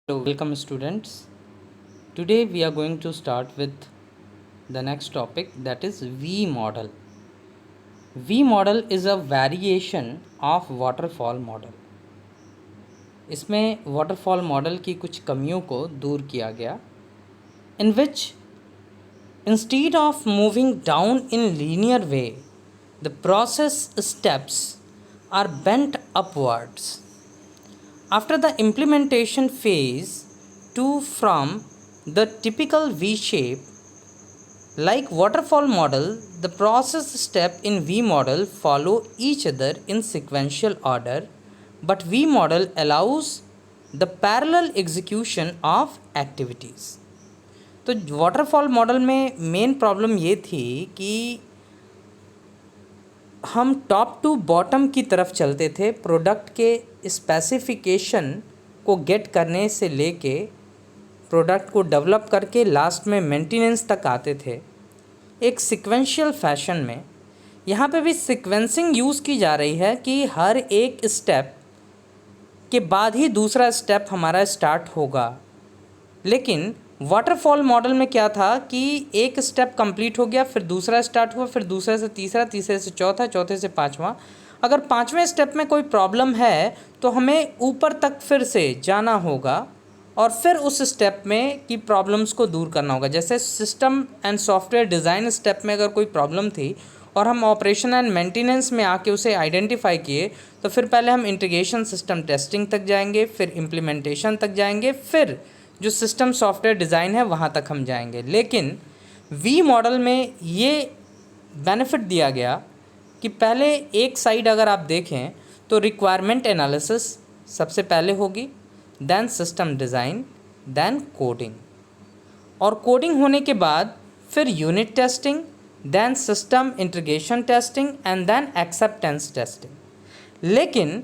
Hello, welcome students. Today we are going to start with the next topic, that is V model. V model is a variation of waterfall model. इसमें waterfall model की कुछ कमियों को दूर किया गया, in which instead of moving down in linear way, the process steps are bent upwards. After the implementation phase, to from the typical V shape, like waterfall model, the process step in V model follow each other in sequential order, but V model allows the parallel execution of activities. तो waterfall model में main problem ये थी कि हम top to bottom की तरफ चलते थे, प्रोडक्ट के स्पेसिफिकेशन को गेट करने से लेके प्रोडक्ट को डेवलप करके लास्ट में मेंटेनेंस तक आते थे एक सीक्वेंशियल फैशन में। यहाँ पे भी सीक्वेंसिंग यूज़ की जा रही है कि हर एक स्टेप के बाद ही दूसरा स्टेप हमारा स्टार्ट होगा। लेकिन वाटरफॉल मॉडल में क्या था कि एक स्टेप कंप्लीट हो गया, फिर दूसरा स्टार्ट हुआ, फिर दूसरे से तीसरा, तीसरे से चौथा, चौथे से पांचवा। अगर पांचवें स्टेप में कोई प्रॉब्लम है तो हमें ऊपर तक फिर से जाना होगा और फिर उस स्टेप में की प्रॉब्लम्स को दूर करना होगा। जैसे system and software design step में अगर कोई प्रॉब्लम थी और हम ऑपरेशन एंड मेंटेनेंस में आके उसे आइडेंटिफाई किए, तो फिर पहले हम इंटीग्रेशन सिस्टम टेस्टिंग तक जाएंगे, फिर इम्प्लीमेंटेशन तक जाएंगे, फिर जो सिस्टम सॉफ्टवेयर डिज़ाइन है वहाँ तक हम जाएंगे। लेकिन वी मॉडल में ये बेनिफिट दिया गया कि पहले एक साइड अगर आप देखें तो रिक्वायरमेंट एनालिसिस सबसे पहले होगी, then system design, then coding, और कोडिंग होने के बाद फिर unit testing, then system integration testing and then acceptance testing. लेकिन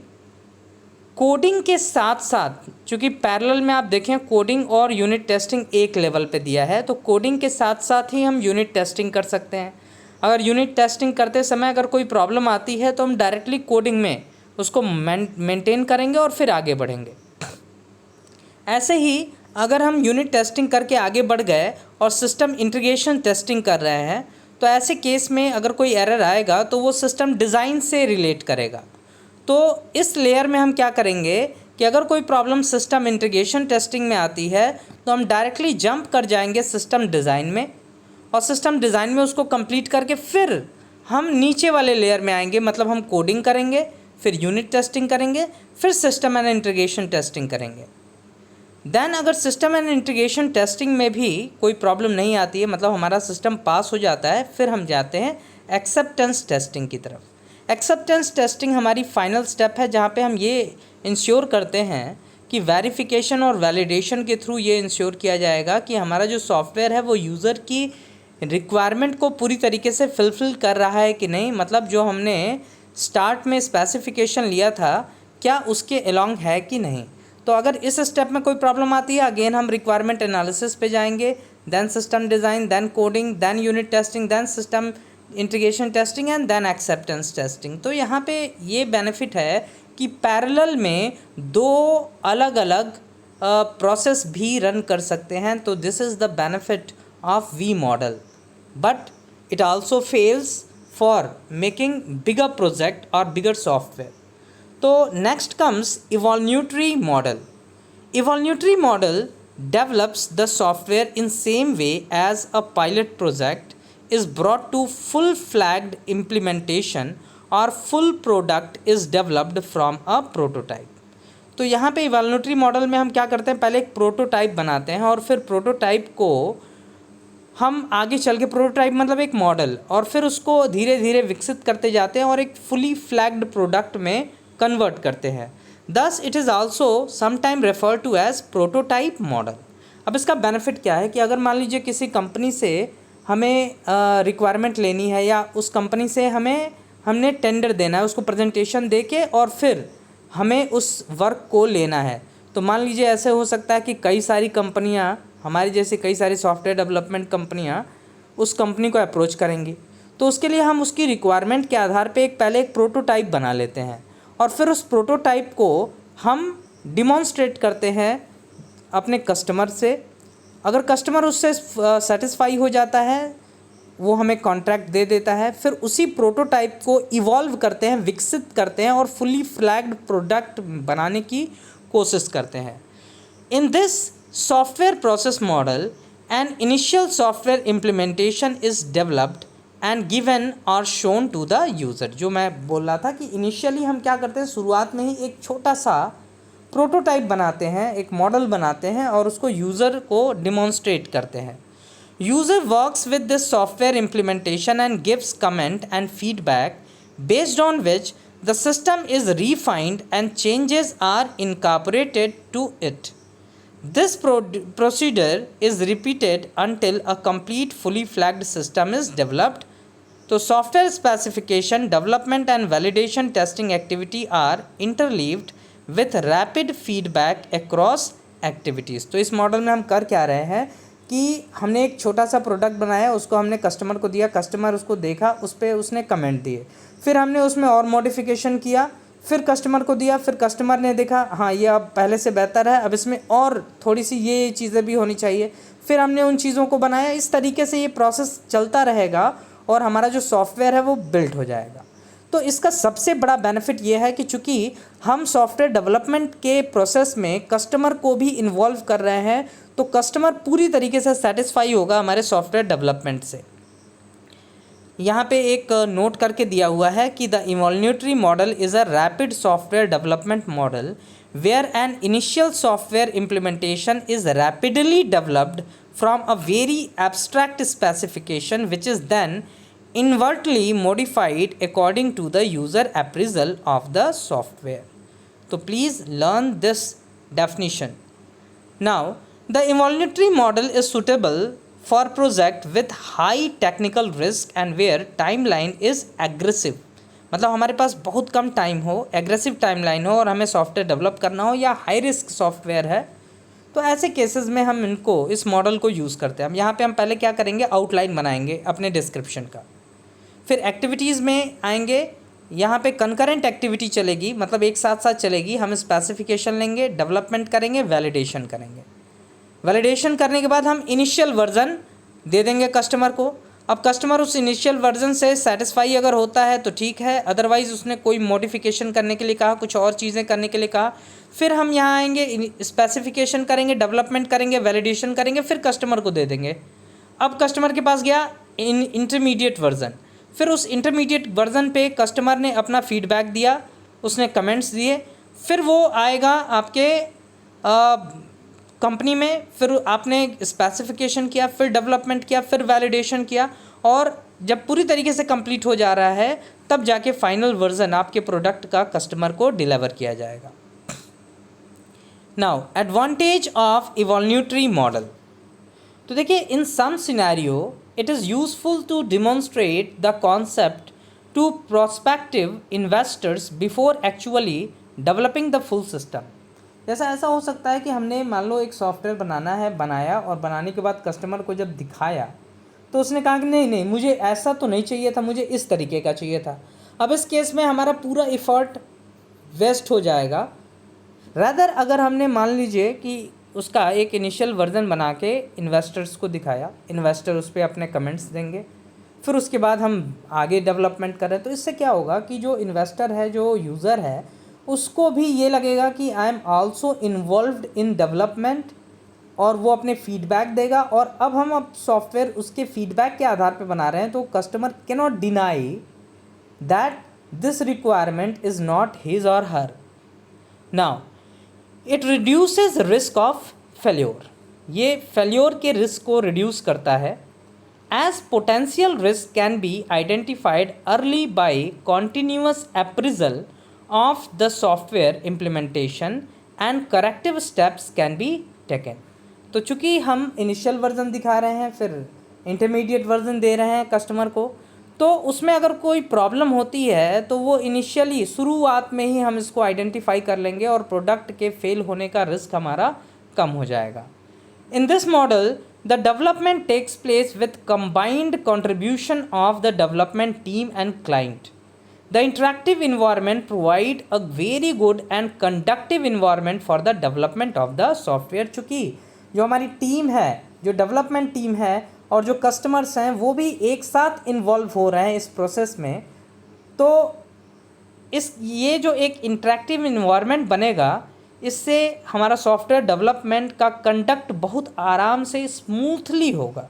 कोडिंग के साथ साथ, चूँकि पैरेलल में आप देखें कोडिंग और यूनिट टेस्टिंग एक लेवल पे दिया है, तो कोडिंग के साथ साथ ही हम यूनिट टेस्टिंग कर सकते हैं। अगर यूनिट टेस्टिंग करते समय अगर कोई प्रॉब्लम आती है तो हम डायरेक्टली कोडिंग में उसको मेंटेन करेंगे और फिर आगे बढ़ेंगे। ऐसे ही अगर हम यूनिट टेस्टिंग करके आगे बढ़ गए और सिस्टम इंटीग्रेशन टेस्टिंग कर रहे हैं, तो ऐसे केस में अगर कोई एरर आएगा तो वो सिस्टम डिज़ाइन से रिलेट करेगा। तो इस लेयर में हम क्या करेंगे कि अगर कोई प्रॉब्लम सिस्टम इंटीग्रेशन टेस्टिंग में आती है तो हम डायरेक्टली जंप कर जाएंगे सिस्टम डिज़ाइन में, और सिस्टम डिज़ाइन में उसको कंप्लीट करके फिर हम नीचे वाले लेयर में आएंगे, मतलब हम कोडिंग करेंगे, फिर यूनिट टेस्टिंग करेंगे, फिर सिस्टम एंड इंटीग्रेशन टेस्टिंग करेंगे। देन अगर सिस्टम एंड इंटीग्रेशन टेस्टिंग में भी कोई प्रॉब्लम नहीं आती है, मतलब हमारा सिस्टम पास हो जाता है, फिर हम जाते हैं एक्सेप्टेंस टेस्टिंग की तरफ। एक्सेप्टेंस टेस्टिंग हमारी फाइनल स्टेप है, जहाँ पे हम ये इंश्योर करते हैं कि वेरिफिकेशन और वैलिडेशन के थ्रू ये इंश्योर किया जाएगा कि हमारा जो सॉफ्टवेयर है वो यूज़र की रिक्वायरमेंट को पूरी तरीके से फुलफ़िल कर रहा है कि नहीं, मतलब जो हमने स्टार्ट में स्पेसिफिकेशन लिया था क्या उसके अलोंग है कि नहीं। तो अगर इस स्टेप में कोई प्रॉब्लम आती है, अगेन हम रिक्वायरमेंट एनालिसिस पे जाएंगे, then system design, then coding, then unit testing, then system integration testing and then acceptance testing. तो यहाँ पे ये बेनिफिट है कि पैरेलल में दो अलग अलग प्रोसेस भी रन कर सकते हैं। तो this is the benefit of V model, but it also fails for making bigger project और बिगर सॉफ्टवेयर। तो next comes evolutionary model. Evolutionary model develops the software in same way as a pilot project is brought to full-flagged implementation or full product is developed from a prototype। तो यहाँ पे इवोल्यूटरी model में हम क्या करते हैं, पहले एक प्रोटोटाइप बनाते हैं और फिर प्रोटोटाइप को हम आगे चल के, प्रोटोटाइप मतलब एक मॉडल, और फिर उसको धीरे धीरे विकसित करते जाते हैं और एक फुली फ्लैग्ड प्रोडक्ट में कन्वर्ट करते हैं। Thus it is also sometime referred to as prototype model। अब इसका बेनिफिट क्या है कि अगर मान लीजिए किसी कंपनी से हमें रिक्वायरमेंट लेनी है, या उस कंपनी से हमने टेंडर देना है, उसको प्रेजेंटेशन दे के और फिर हमें उस वर्क को लेना है। तो मान लीजिए ऐसे हो सकता है कि कई सारी कंपनियां, हमारी जैसी कई सारी सॉफ्टवेयर डेवलपमेंट कंपनियां उस कंपनी को अप्रोच करेंगी। तो उसके लिए हम उसकी रिक्वायरमेंट के आधार पे पहले एक प्रोटोटाइप बना लेते हैं और फिर उस प्रोटोटाइप को हम डिमॉन्स्ट्रेट करते हैं अपने कस्टमर से, अगर कस्टमर उससे सेटिस्फाई हो जाता है वो हमें कॉन्ट्रैक्ट दे देता है, फिर उसी प्रोटोटाइप को इवॉल्व करते हैं, विकसित करते हैं और फुली फ्लैग्ड प्रोडक्ट बनाने की कोशिश करते हैं। In this software process model N initial software implementation is developed and given और शोन टू द यूज़र। जो मैं बोल रहा था कि इनिशियली हम क्या करते हैं, शुरुआत में ही एक छोटा सा प्रोटोटाइप बनाते हैं, एक मॉडल बनाते हैं और उसको यूज़र को डिमॉन्स्ट्रेट करते हैं। User works with this software implementation and gives comment and feedback based on which the system is refined and changes are incorporated to it. This procedure is repeated until a complete fully flagged system is developed. So software specification, development and validation testing activity are interleaved with rapid feedback across activities. तो इस model में हम कर क्या रहे हैं कि हमने एक छोटा सा प्रोडक्ट बनाया, उसको हमने कस्टमर को दिया, कस्टमर उसको देखा, उस पर उसने कमेंट दिए, फिर हमने उसमें और मॉडिफिकेशन किया, फिर कस्टमर को दिया, फिर कस्टमर ने देखा हाँ ये अब पहले से बेहतर है, अब इसमें और थोड़ी सी ये चीज़ें भी होनी चाहिए, फिर हमने उन चीज़ों को बनाया। इस तरीके से ये प्रोसेस चलता रहेगा और हमारा जो सॉफ्टवेयर है वो बिल्ड हो जाएगा। तो इसका सबसे बड़ा बेनिफिट ये है कि चूँकि हम सॉफ्टवेयर डेवलपमेंट के प्रोसेस में कस्टमर को भी इन्वॉल्व कर रहे हैं, तो कस्टमर पूरी तरीके से सेटिस्फाई होगा हमारे सॉफ्टवेयर डेवलपमेंट से। यहाँ पे एक नोट करके दिया हुआ है कि the evolutionary model is a rapid software development model where an initial software implementation is rapidly developed from a very abstract specification which is then inwardly modified according to the user appraisal of the software. So please learn this definition. Now, the evolutionary model is suitable for project with high technical risk and where timeline is aggressive. मतलब हमारे पास बहुत कम time हो, aggressive timeline हो और हमें software develop करना हो, या हाई रिस्क सॉफ्टवेयर है, तो ऐसे केसेस में हम इनको इस मॉडल को यूज़ करते हैं। हम यहाँ पे हम पहले क्या करेंगे, आउटलाइन बनाएंगे अपने डिस्क्रिप्शन का, फिर एक्टिविटीज़ में आएंगे, यहाँ पे कंकरेंट एक्टिविटी चलेगी, मतलब एक साथ साथ चलेगी। हम स्पेसिफिकेशन लेंगे, डेवलपमेंट करेंगे, वैलिडेशन करेंगे। वैलिडेशन करने के बाद हम इनिशियल वर्जन दे देंगे कस्टमर को। अब कस्टमर उस इनिशियल वर्जन से सेटिस्फाई अगर होता है तो ठीक है, अदरवाइज़ उसने कोई मॉडिफिकेशन करने के लिए कहा, कुछ और चीज़ें करने के लिए कहा, फिर हम यहाँ आएंगे, स्पेसिफिकेशन करेंगे, डेवलपमेंट करेंगे, वैलिडेशन करेंगे, फिर कस्टमर को दे देंगे। अब कस्टमर के पास गया इंटरमीडिएट वर्जन, फिर उस इंटरमीडिएट वर्जन पे कस्टमर ने अपना फीडबैक दिया, उसने कमेंट्स दिए, फिर वो आएगा आपके कंपनी में, फिर आपने स्पेसिफिकेशन किया, फिर डेवलपमेंट किया, फिर वैलिडेशन किया, और जब पूरी तरीके से कंप्लीट हो जा रहा है तब जाके फाइनल वर्जन आपके प्रोडक्ट का कस्टमर को डिलीवर किया जाएगा। Now advantage of evolutionary model. तो देखिए, in some scenario it is useful to demonstrate the concept to prospective investors before actually developing the full system. जैसा ऐसा हो सकता है कि हमने मान लो एक सॉफ्टवेयर बनाना है, बनाया, और बनाने के बाद कस्टमर को जब दिखाया तो उसने कहा कि नहीं नहीं मुझे ऐसा तो नहीं चाहिए था, मुझे इस तरीके का चाहिए था। अब इस केस में हमारा पूरा एफर्ट वेस्ट हो जाएगा। रादर अगर हमने मान लीजिए कि उसका एक इनिशियल वर्जन बना के इन्वेस्टर्स को दिखाया, इन्वेस्टर उस पर अपने कमेंट्स देंगे, फिर उसके बाद हम आगे डेवलपमेंट करें, तो इससे क्या होगा कि जो इन्वेस्टर है, जो यूज़र है, उसको भी ये लगेगा कि I am also involved in development, और वो अपने फीडबैक देगा। और अब सॉफ्टवेयर उसके फीडबैक के आधार पर बना रहे हैं, तो customer can not deny that this requirement is not his और her. Now it reduces risk of failure. ये फेल्योर के रिस्क को रिड्यूस करता है। As potential risk can be identified early by continuous appraisal of the software implementation and corrective steps can be taken. तो चूँकि हम initial version दिखा रहे हैं, फिर इंटरमीडिएट वर्जन दे रहे हैं कस्टमर को, तो उसमें अगर कोई प्रॉब्लम होती है तो वो इनिशियली शुरुआत में ही हम इसको आइडेंटिफाई कर लेंगे और प्रोडक्ट के फेल होने का रिस्क हमारा कम हो जाएगा। In this model the development takes place with combined contribution of the development team and client. The interactive environment provide a very good and conductive environment for the development of the software. चूँकि जो हमारी team है, जो development team है और जो customers हैं वो भी एक साथ इन्वॉल्व हो रहे हैं इस प्रोसेस में, तो ये जो एक इंटरेक्टिव इन्वायरमेंट बनेगा, इससे हमारा सॉफ्टवेयर डेवलपमेंट का कंडक्ट बहुत आराम से स्मूथली होगा।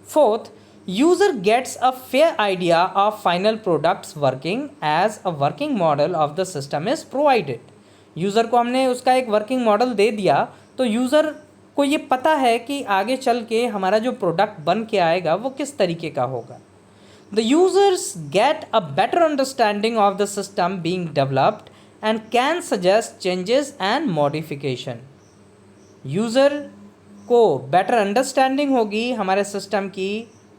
Fourth, user gets a fair idea of final products working as a working model of the system is provided. User को हमने उसका एक वर्किंग मॉडल दे दिया, तो यूज़र को ये पता है कि आगे चल के हमारा जो प्रोडक्ट बन के आएगा वो किस तरीके का होगा। The users get a better understanding of the system being developed and can suggest changes and modification. User को बेटर अंडरस्टैंडिंग होगी हमारे सिस्टम की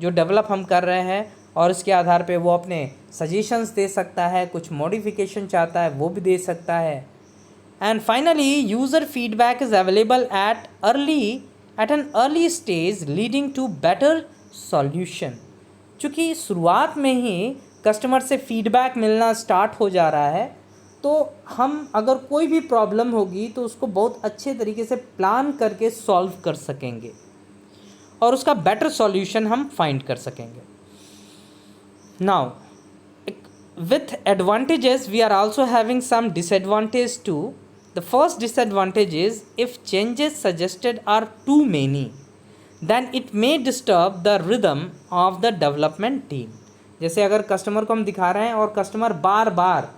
जो डेवलप हम कर रहे हैं, और इसके आधार पे वो अपने सजेशंस दे सकता है, कुछ मॉडिफिकेशन चाहता है वो भी दे सकता है। And finally user feedback is available at an early stage leading to better solution. चूँकि शुरुआत में ही कस्टमर से फीडबैक मिलना स्टार्ट हो जा रहा है, तो हम अगर कोई भी प्रॉब्लम होगी तो उसको बहुत अच्छे तरीके से प्लान करके सॉल्व कर सकेंगे और उसका बेटर सॉल्यूशन हम फाइंड कर सकेंगे। Now with advantages we are also having some disadvantage too. The first disadvantage is if changes suggested are too many then it may disturb the rhythm of the development team। जैसे अगर customer को हम दिखा रहे हैं और customer बार बार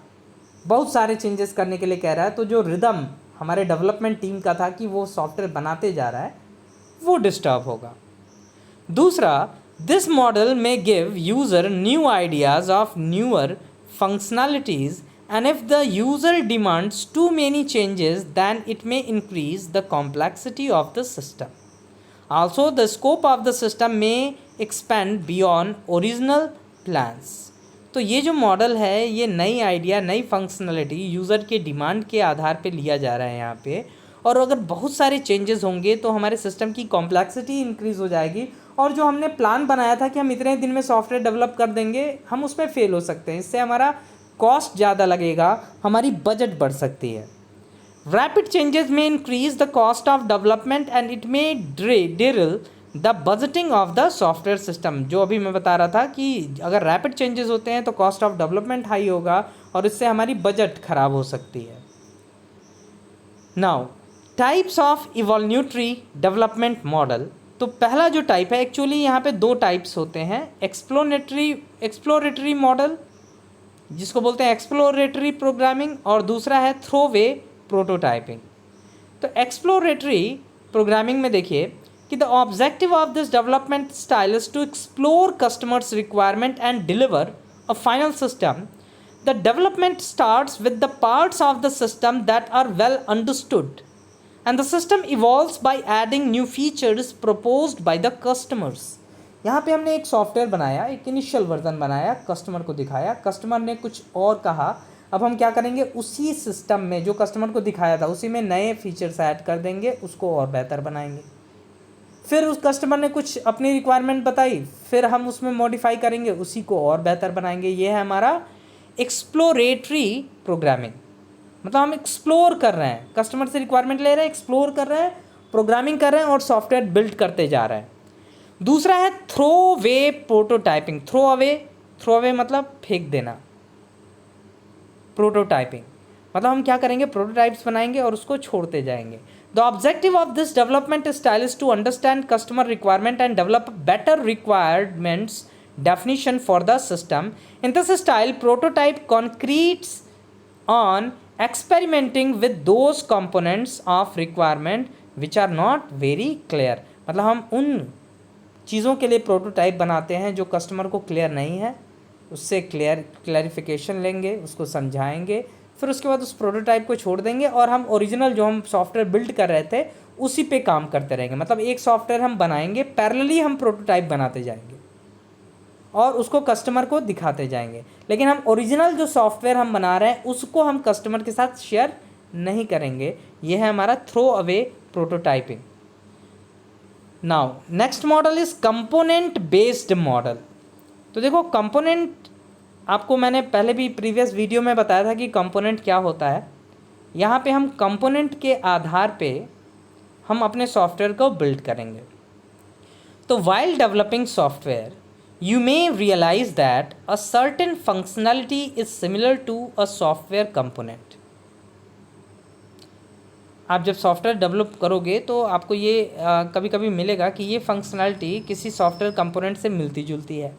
बहुत सारे चेंजेस करने के लिए कह रहा है, तो जो रिदम हमारे डेवलपमेंट टीम का था कि वो सॉफ्टवेयर बनाते जा रहा है, वो डिस्टर्ब होगा। दूसरा, दिस मॉडल में give user new ideas of newer functionalities and if the user demands too many changes then it may increase the complexity of the system. Also, the scope of the system may expand beyond original plans। तो ये जो model है, ये नई idea, नई functionality user के demand के आधार पे लिया जा रहा है यहाँ पे, और अगर बहुत सारे चेंजेस होंगे तो हमारे सिस्टम की कॉम्प्लेक्सिटी इंक्रीज़ हो जाएगी, और जो हमने प्लान बनाया था कि हम इतने दिन में सॉफ्टवेयर डेवलप कर देंगे, हम उसमें फेल हो सकते हैं। इससे हमारा कॉस्ट ज़्यादा लगेगा, हमारी बजट बढ़ सकती है। Rapid changes may increase the cost of development and it may derail the budgeting of the software system। जो अभी मैं बता रहा था कि अगर रैपिड चेंजेस होते हैं तो कॉस्ट ऑफ डेवलपमेंट हाई होगा और इससे हमारी बजट खराब हो सकती है। Now types of evolutionary development model. तो पहला जो टाइप है, एक्चुअली यहाँ पे दो टाइप्स होते हैं, एक्सप्लोरेटरी मॉडल जिसको बोलते हैं एक्सप्लोरेटरी प्रोग्रामिंग, और दूसरा है थ्रोवे प्रोटोटाइपिंग। तो एक्सप्लोरेटरी प्रोग्रामिंग में देखिए कि the objective of this development style is to explore customers requirement and deliver a final system. The development starts with the parts of the system that are well understood and the system evolves by adding new features proposed by the customers. यहाँ पे हमने एक software बनाया, एक initial version बनाया, customer को दिखाया, customer ने कुछ और कहा, अब हम क्या करेंगे, उसी सिस्टम में जो कस्टमर को दिखाया था उसी में नए फीचर्स ऐड कर देंगे, उसको और बेहतर बनाएंगे। फिर उस कस्टमर ने कुछ अपनी रिक्वायरमेंट बताई, फिर हम उसमें मॉडिफाई करेंगे, उसी को और बेहतर बनाएंगे। ये है हमारा एक्सप्लोरेटरी प्रोग्रामिंग। मतलब हम एक्सप्लोर कर रहे हैं, कस्टमर से रिक्वायरमेंट ले रहे हैं, एक्सप्लोर कर रहे हैं, प्रोग्रामिंग कर रहे हैं और सॉफ्टवेयर बिल्ड करते जा रहे हैं। दूसरा है थ्रो वे प्रोटोटाइपिंग। थ्रो अवे मतलब फेंक देना। प्रोटोटाइपिंग मतलब हम क्या करेंगे, प्रोटोटाइप्स बनाएंगे और उसको छोड़ते जाएंगे। The objective of this development style is to understand customer requirement and develop better requirements definition for the system. In this style, prototype concretes on experimenting with those components of requirement which are not very clear। मतलब हम उन चीज़ों के लिए prototype बनाते हैं जो customer को क्लियर नहीं है, उससे क्लैरिफिकेशन लेंगे, उसको समझाएंगे, फिर उसके बाद उस प्रोटोटाइप को छोड़ देंगे और हम ओरिजिनल जो हम सॉफ्टवेयर बिल्ड कर रहे थे उसी पे काम करते रहेंगे। मतलब एक सॉफ्टवेयर हम बनाएंगे, पैरेलली हम प्रोटोटाइप बनाते जाएंगे और उसको कस्टमर को दिखाते जाएंगे, लेकिन हम ओरिजिनल जो सॉफ्टवेयर हम बना रहे हैं उसको हम कस्टमर के साथ शेयर नहीं करेंगे। यह है हमारा throw away prototyping. Now next model is component based model. तो देखो कंपोनेंट आपको मैंने पहले भी प्रीवियस वीडियो में बताया था कि कंपोनेंट क्या होता है। यहाँ पे हम कंपोनेंट के आधार पे हम अपने सॉफ्टवेयर को बिल्ड करेंगे। तो while developing software, you may realize that a certain functionality is similar to a software component. आप जब सॉफ्टवेयर डेवलप करोगे तो आपको ये कभी कभी मिलेगा कि ये फंक्शनैलिटी किसी सॉफ्टवेयर कंपोनेंट से मिलती जुलती है।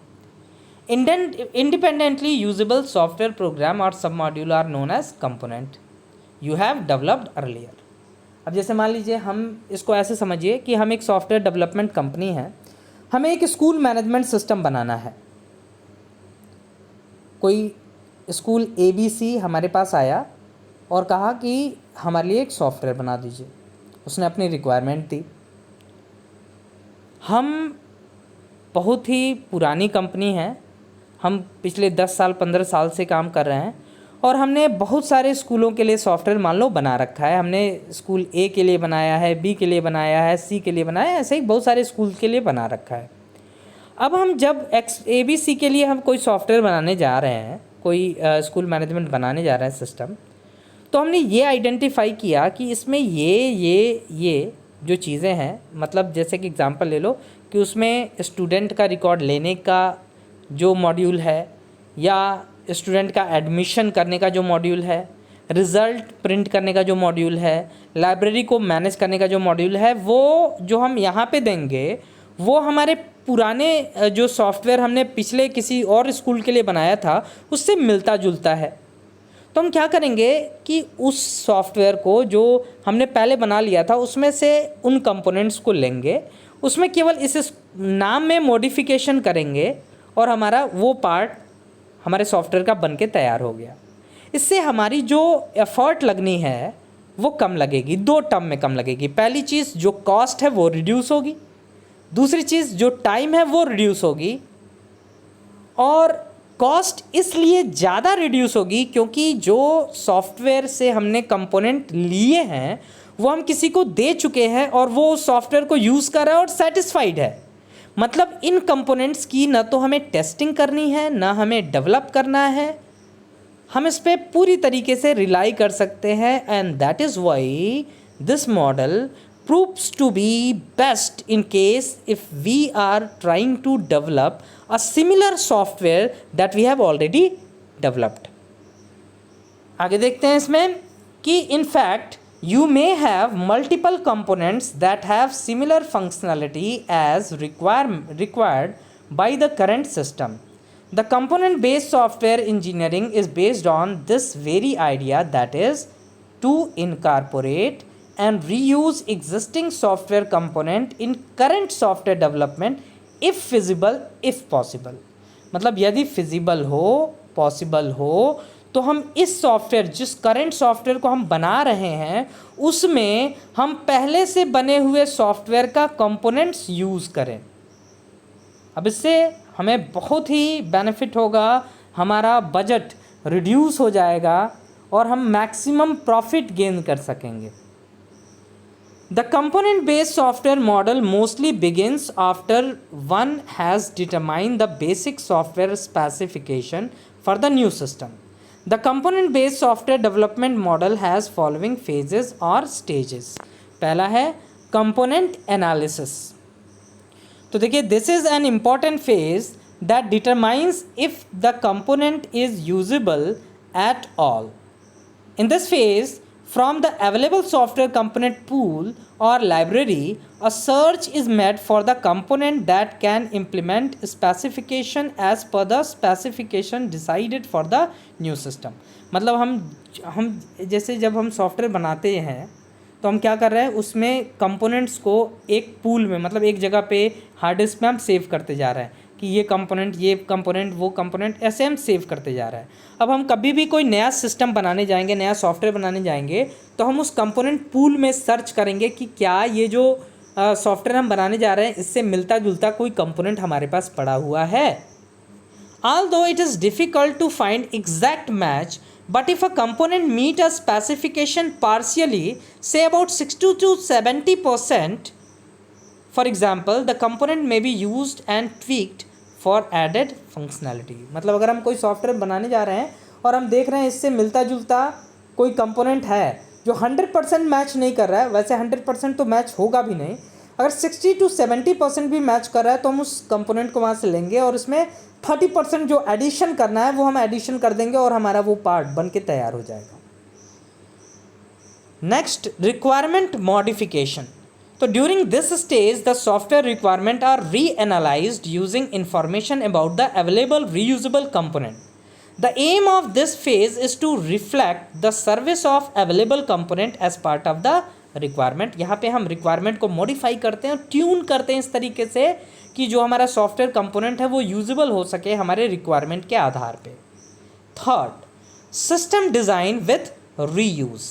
इंडिपेंडेंटली यूजेबल सॉफ्टवेयर प्रोग्राम और सब module are known as component you have developed earlier. अब जैसे मान लीजिए, हम इसको ऐसे समझिए कि हम एक सॉफ्टवेयर डेवलपमेंट कंपनी है, हमें एक स्कूल मैनेजमेंट सिस्टम बनाना है। कोई स्कूल ABC हमारे पास आया और कहा कि हमारे लिए एक सॉफ्टवेयर बना दीजिए। उसने अपनी रिक्वायरमेंट दी। हम बहुत ही पुरानी कंपनी है, हम पिछले 10 साल 15 साल से काम कर रहे हैं और हमने बहुत सारे स्कूलों के लिए सॉफ्टवेयर मान लो बना रखा है। हमने स्कूल A के लिए बनाया है, B के लिए बनाया है, C के लिए बनाया है, ऐसे ही बहुत सारे स्कूल के लिए बना रखा है। अब हम जब ABC के लिए हम कोई सॉफ्टवेयर बनाने जा रहे हैं, कोई स्कूल मैनेजमेंट बनाने जा रहे हैं सिस्टम, तो हमने ये आइडेंटिफाई किया कि इसमें ये जो चीज़ें हैं, मतलब जैसे कि एग्जांपल ले लो कि उसमें स्टूडेंट का रिकॉर्ड लेने का जो मॉड्यूल है, या स्टूडेंट का एडमिशन करने का जो मॉड्यूल है, रिज़ल्ट प्रिंट करने का जो मॉड्यूल है, लाइब्रेरी को मैनेज करने का जो मॉड्यूल है, वो जो हम यहाँ पे देंगे वो हमारे पुराने जो सॉफ्टवेयर हमने पिछले किसी और स्कूल के लिए बनाया था उससे मिलता जुलता है। तो हम क्या करेंगे कि उस सॉफ्टवेयर को जो हमने पहले बना लिया था उसमें से उन कंपोनेंट्स को लेंगे, उसमें केवल इस नाम में मॉडिफिकेशन करेंगे और हमारा वो पार्ट हमारे सॉफ्टवेयर का बन के तैयार हो गया। इससे हमारी जो एफर्ट लगनी है वो कम लगेगी, 2 टर्म में कम लगेगी। पहली चीज़, जो कॉस्ट है वो रिड्यूस होगी। दूसरी चीज़, जो टाइम है वो रिड्यूस होगी। और कॉस्ट इसलिए ज़्यादा रिड्यूस होगी क्योंकि जो सॉफ्टवेयर से हमने कंपोनेंट लिए हैं वो हम किसी को दे चुके हैं और वो सॉफ्टवेयर को यूज़ कर रहा है और सेटिस्फाइड है। मतलब इन कंपोनेंट्स की ना तो हमें टेस्टिंग करनी है, ना हमें डेवलप करना है, हम इस पर पूरी तरीके से रिलाई कर सकते हैं। And that is why this model proves to be best in case if we are trying to develop a similar software that we have already developed. आगे देखते हैं इसमें कि in fact you may have multiple components that have similar functionality as required by the current system. The component based software engineering is based on this very idea, that is to incorporate and reuse existing software component in current software development if feasible, if possible. मतलब यदि feasible हो, possible हो, तो हम इस software, जिस current software को हम बना रहे हैं उसमें हम पहले से बने हुए सॉफ्टवेयर का कंपोनेंट्स यूज़ करें। अब इससे हमें बहुत ही बेनिफिट होगा, हमारा बजट रिड्यूस हो जाएगा और हम मैक्सिमम प्रॉफिट गेन कर सकेंगे। The component-based software model mostly begins after one has determined the basic software specification for the new system. The component-based software development model has following phases or stages. पहला है component analysis. तो देखिए, this is an important phase that determines if the component is usable at all. In this phase, from the available software component pool or library, a search is made for the component that can implement specification as per the specification decided for the new system. मतलब हम जैसे जब हम software बनाते हैं तो हम क्या कर रहे हैं, उसमें कंपोनेंट्स को एक पूल में, मतलब एक जगह पे हार्ड डिस्क में हम सेव करते जा रहे हैं कि ये कंपोनेंट वो कंपोनेंट, ऐसे हम सेव करते जा रहे हैं। अब हम कभी भी कोई नया सिस्टम बनाने जाएंगे, नया सॉफ्टवेयर बनाने जाएंगे, तो हम उस कंपोनेंट पूल में सर्च करेंगे कि क्या ये जो सॉफ्टवेयर हम बनाने जा रहे हैं इससे मिलता जुलता कोई कंपोनेंट हमारे पास पड़ा हुआ है। Although it is difficult to find exact match, but if a component meet a specification partially, say about 60 to 70%, for example, the component may be used and tweaked for added functionality. मतलब अगर हम कोई software बनाने जा रहे हैं और हम देख रहे हैं इससे मिलता जुलता कोई कंपोनेंट है जो 100% मैच नहीं कर रहा है, वैसे 100% तो मैच होगा भी नहीं, अगर 60 to 70% भी मैच कर रहा है तो हम उस कंपोनेंट को वहाँ से लेंगे और उसमें 30% जो एडिशन करना है वो हम एडिशन कर देंगे और हमारा वो पार्ट बन के तैयार हो जाएगा। Next, requirement modification. तो during this stage the software requirement are reanalysed using information about the available reusable component. The aim of this phase is to reflect the service of available component as part of the requirement। यहाँ पे हम requirement को modify करते हैं और tune करते हैं इस तरीके से कि जो हमारा सॉफ्टवेयर कंपोनेंट है वो यूजेबल हो सके हमारे रिक्वायरमेंट के आधार पे। Third, system design with reuse.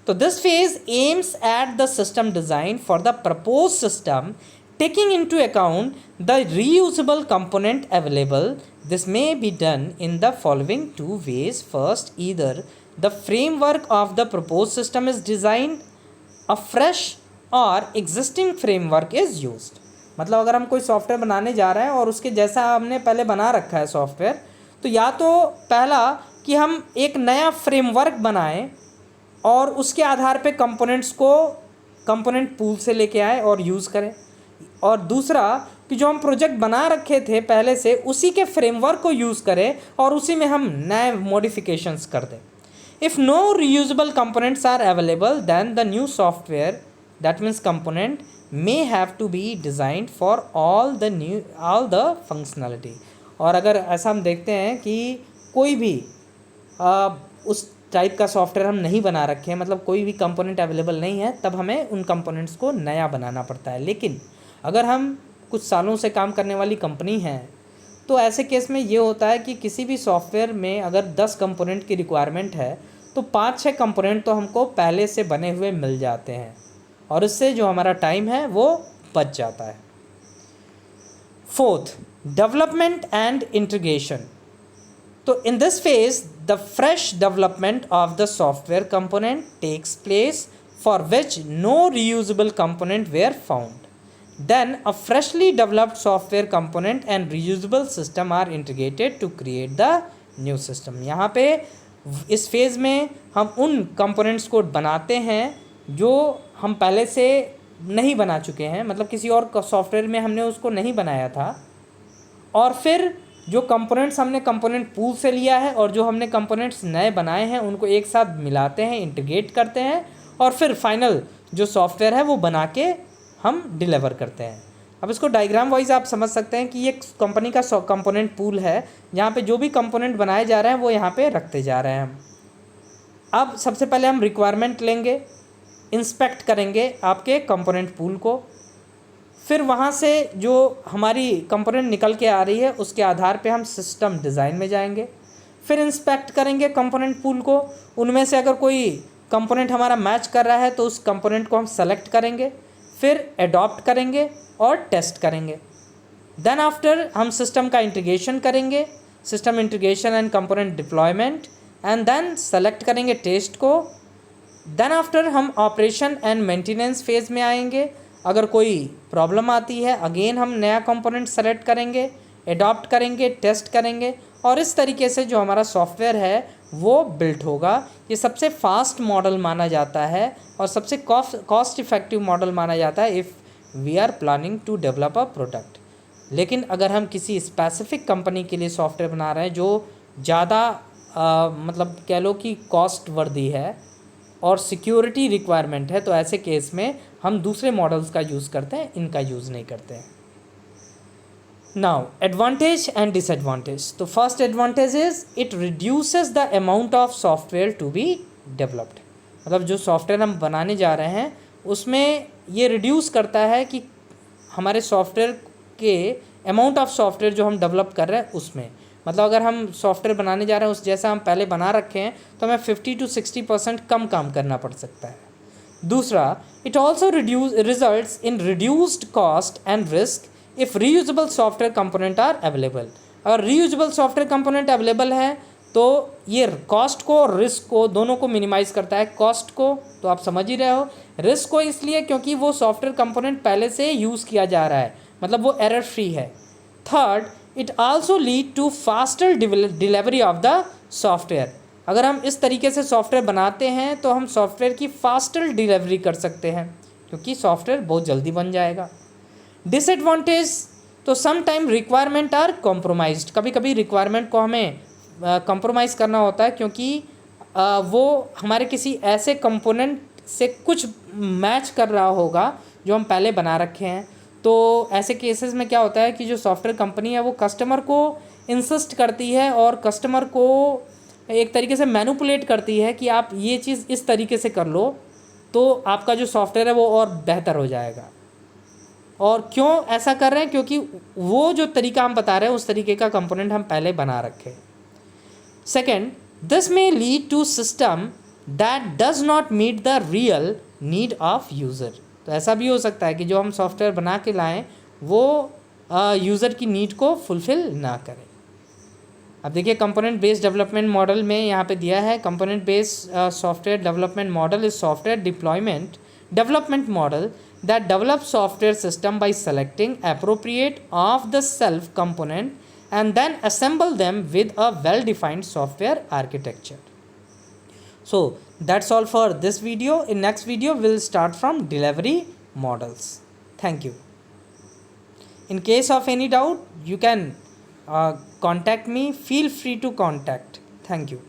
तो this phase aims at the system design for the propose system taking into account the reusable component available. This may be done in the following two ways. First, either the framework of the proposed system is designed afresh or existing framework is used। मतलब अगर हम कोई software बनाने जा रहे हैं और उसके जैसा हमने पहले बना रखा है सॉफ्टवेयर, तो या तो पहला कि हम एक नया फ्रेमवर्क बनाएं और उसके आधार पे कंपोनेंट्स को कंपोनेंट पूल से लेके आए और यूज़ करें, और दूसरा कि जो हम प्रोजेक्ट बना रखे थे पहले से उसी के फ्रेमवर्क को यूज़ करें और उसी में हम नए मॉडिफिकेशंस कर दें। If no reusable components are available then the new software that means component may have to be designed for all the functionality. और अगर ऐसा हम देखते हैं कि कोई भी उस टाइप का सॉफ्टवेयर हम नहीं बना रखे हैं, मतलब कोई भी कंपोनेंट अवेलेबल नहीं है, तब हमें उन कंपोनेंट्स को नया बनाना पड़ता है। लेकिन अगर हम कुछ सालों से काम करने वाली कंपनी हैं तो ऐसे केस में ये होता है कि किसी भी सॉफ्टवेयर में अगर 10 कंपोनेंट की रिक्वायरमेंट है तो 5-6 कंपोनेंट तो हमको पहले से बने हुए मिल जाते हैं और इससे जो हमारा टाइम है वो बच जाता है। Fourth, development and integration. तो in this phase the fresh development of the software component takes place for which no reusable component were found. Then a freshly developed software component and reusable system are integrated to create the new system। यहाँ पे इस phase में हम उन components को बनाते हैं जो हम पहले से नहीं बना चुके हैं, मतलब किसी और सॉफ्टवेयर में हमने उसको नहीं बनाया था, और फिर जो कंपोनेंट्स हमने कंपोनेंट पूल से लिया है और जो हमने कंपोनेंट्स नए बनाए हैं उनको एक साथ मिलाते हैं, इंटीग्रेट करते हैं और फिर फाइनल जो सॉफ्टवेयर है वो बना के हम डिलीवर करते हैं। अब इसको डायग्राम वाइज आप समझ सकते हैं कि ये कंपनी का कंपोनेंट पूल है जहाँ पे जो भी कंपोनेंट बनाए जा रहे हैं वो यहाँ पे रखते जा रहे हैं हम। अब सबसे पहले हम रिक्वायरमेंट लेंगे, इंस्पेक्ट करेंगे आपके कंपोनेंट पूल को, फिर वहाँ से जो हमारी कंपोनेंट निकल के आ रही है उसके आधार पे हम सिस्टम डिज़ाइन में जाएंगे, फिर इंस्पेक्ट करेंगे कंपोनेंट पूल को, उनमें से अगर कोई कंपोनेंट हमारा मैच कर रहा है तो उस कंपोनेंट को हम सेलेक्ट करेंगे, फिर अडॉप्ट करेंगे और टेस्ट करेंगे। देन आफ्टर हम सिस्टम का इंटीग्रेशन करेंगे, system integration and component deployment, and then select करेंगे टेस्ट को। देन आफ्टर हम ऑपरेशन एंड मेंटेनेंस फेज़ में आएंगे। अगर कोई प्रॉब्लम आती है अगेन हम नया कंपोनेंट सेलेक्ट करेंगे, अडॉप्ट करेंगे, टेस्ट करेंगे और इस तरीके से जो हमारा सॉफ्टवेयर है वो बिल्ट होगा। ये सबसे फास्ट मॉडल माना जाता है और सबसे कॉस्ट इफ़ेक्टिव मॉडल माना जाता है if we are planning to develop a product. लेकिन अगर हम किसी स्पेसिफिक कंपनी के लिए सॉफ्टवेयर बना रहे हैं जो ज़्यादा मतलब कह लो कि कॉस्ट वर्दी है और सिक्योरिटी रिक्वायरमेंट है, तो ऐसे केस में हम दूसरे मॉडल्स का यूज़ करते हैं, इनका यूज़ नहीं करते हैं। Now, advantage and disadvantage. तो first advantage is it reduces the amount of software to be developed। मतलब जो सॉफ्टवेयर हम बनाने जा रहे हैं उसमें ये रिड्यूस करता है कि हमारे सॉफ्टवेयर के अमाउंट ऑफ सॉफ्टवेयर जो हम डेवलप कर रहे हैं उसमें, मतलब अगर हम सॉफ्टवेयर बनाने जा रहे हैं उस जैसा हम पहले बना रखे हैं तो हमें 50 to 60% कम काम करना पड़ सकता है। दूसरा, it also results in reduced cost and risk if reusable software component are available. अगर रीयूजेबल सॉफ्टवेयर कंपोनेंट अवेलेबल है तो ये कॉस्ट को और रिस्क को दोनों को मिनिमाइज़ करता है। कॉस्ट को तो आप समझ ही रहे हो, रिस्क को इसलिए क्योंकि वो सॉफ्टवेयर कंपोनेंट पहले से यूज़ किया जा रहा है, मतलब वो एरर फ्री है। Third, it also lead to faster delivery of the software. अगर हम इस तरीके से सॉफ्टवेयर बनाते हैं तो हम सॉफ्टवेयर की फास्टर डिलीवरी कर सकते हैं, क्योंकि सॉफ्टवेयर बहुत जल्दी बन जाएगा। डिसएडवांटेज, तो some time requirement are compromised, कभी कभी रिक्वायरमेंट को हमें कॉम्प्रोमाइज़ करना होता है, क्योंकि वो हमारे किसी ऐसे कंपोनेंट से कुछ मैच कर रहा होगा जो हम पहले बना रखे हैं। तो ऐसे केसेस में क्या होता है कि जो सॉफ्टवेयर कंपनी है वो कस्टमर को इंसिस्ट करती है और कस्टमर को एक तरीके से मैनिपुलेट करती है कि आप ये चीज़ इस तरीके से कर लो तो आपका जो सॉफ्टवेयर है वो और बेहतर हो जाएगा। और क्यों ऐसा कर रहे हैं? क्योंकि वो जो तरीका हम बता रहे हैं उस तरीके का कंपोनेंट हम पहले बना रखे हैं। Second, this may lead to system that does not meet the real need of user. तो ऐसा भी हो सकता है कि जो हम सॉफ्टवेयर बना के लाएं वो यूज़र की नीड को फुलफ़िल ना करें। अब देखिए कंपोनेंट बेस्ड डेवलपमेंट मॉडल में यहाँ पे दिया है, component based software development model is software deployment development model that develops software system by selecting appropriate off the shelf component and then assemble them with a well defined software architecture. So that's all for this video. In next video we'll start from delivery models. Thank you. In case of any doubt you can contact me. Feel free to contact. Thank you.